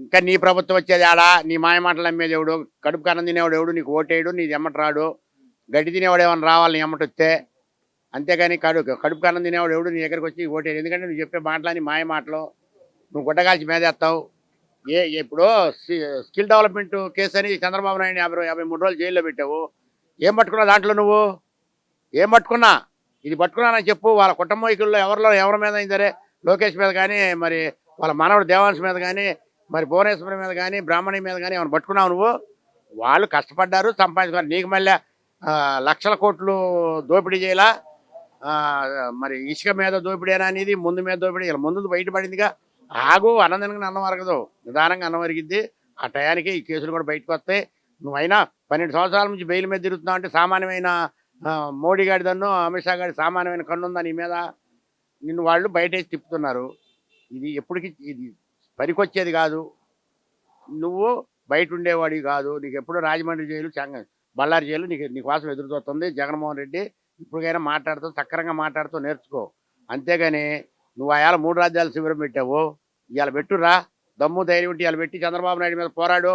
ఇంకా నీ ప్రభుత్వం వచ్చేది ఆడా నీ మాయ మాటలు అమ్మేది ఎవడు కడుపు కన్నం తినేవాడు ఎవడు నీకు ఓటేయడు నీ ఎమ్మట రాడు గడ్డి తినేవాడు ఏమన్నా రావాలి నీ ఎమ్మట వస్తే అంతేగాని కడుపు కన్నం తినేవాడు ఎవడు నీ దగ్గరికి వచ్చి ఓటేయడు ఎందుకంటే నువ్వు చెప్పే మాటలని మాయ మాటలు నువ్వు గుడ్డగాల్చి మీదేస్తావు ఇప్పుడు స్కిల్ డెవలప్మెంట్ కేసు అని చంద్రబాబు నాయుడు 53 రోజులు జైల్లో పెట్టావు ఏం పట్టుకున్నావు దాంట్లో నువ్వు ఏం పట్టుకున్నా ఇది పట్టుకున్నానని చెప్పు వాళ్ళ కుటుంబీకుల్లో ఎవరి మీద అయినా సరే లోకేష్ మీద కానీ మరి వాళ్ళ మనవడు దేవాంశ్ మీద కానీ మరి భువనేశ్వరి మీద కానీ బ్రాహ్మణి మీద కానీ ఏమైనా పట్టుకున్నావు నువ్వు వాళ్ళు కష్టపడ్డారు సంపాదించుకున్నారు నీకు మళ్ళీ లక్షల కోట్లు దోపిడీ చేయాలా మరి ఇసుక మీద దోపిడీనా అనేది ముందు మీద దోపిడీ ఇలా ముందు బయటపడిందిగా ఆగు అన్నందనగా అన్నం వరగదు నిదానంగా అన్నం వరిగిద్ది ఆ టయానికి ఈ కేసులు కూడా బయటకు వస్తాయి నువ్వైనా 12 సంవత్సరాల నుంచి బెయిల్ మీద తిరుగుతున్నావు అంటే సామాన్యమైన మోడీ గారి దన్ను అమిత్ షా గారి సామాన్యమైన కన్నుందా నీ మీద నిన్ను వాళ్ళు బయటేసి తిప్పుతున్నారు ఇది ఎప్పటికీ ఇది పనికొచ్చేది కాదు నువ్వు బయట ఉండేవాడివి కాదు నీకు ఎప్పుడో రాజమండ్రి జైలు బళ్ళారి జైలు నీకోసం ఎదురు చూస్తుంది జగన్మోహన్ రెడ్డి ఇప్పటికైనా మాట్లాడుతూ సక్రంగా మాట్లాడుతూ నేర్చుకో అంతేగాని నువ్వు ఆయాల 3 రాజ్యాలు శిబిరం పెట్టావు ఇవాళ పెట్టురా దమ్ము ధైర్యం ఉంటే ఇవాళ పెట్టి చంద్రబాబు నాయుడు మీద పోరాడు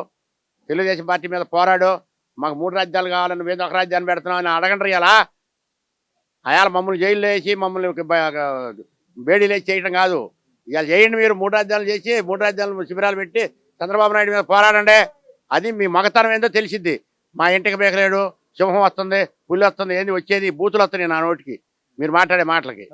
తెలుగుదేశం పార్టీ మీద పోరాడు మాకు 3 రాజ్యాలు కావాలని నువ్వేదో ఒక రాజ్యాన్ని పెడుతున్నావు అని అడగండి ఇలా ఆయాల మమ్మల్ని జైల్లో వేసి మమ్మల్ని బేడీలు వేసి చేయడం కాదు ఇవాళ చేయండి మీరు 3 రాజ్యాలు చేసి 3 రాజ్యాలు శిబిరాలు పెట్టి చంద్రబాబు నాయుడు మీద పోరాడండి అది మీ మగతనం ఏందో తెలిసిద్ది మా ఇంటికి బేకలేడు సింహం వస్తుంది పులి వస్తుంది ఏంది వచ్చేది బూతులు వస్తున్నాయి నా నోటికి మీరు మాట్లాడే మాటలకి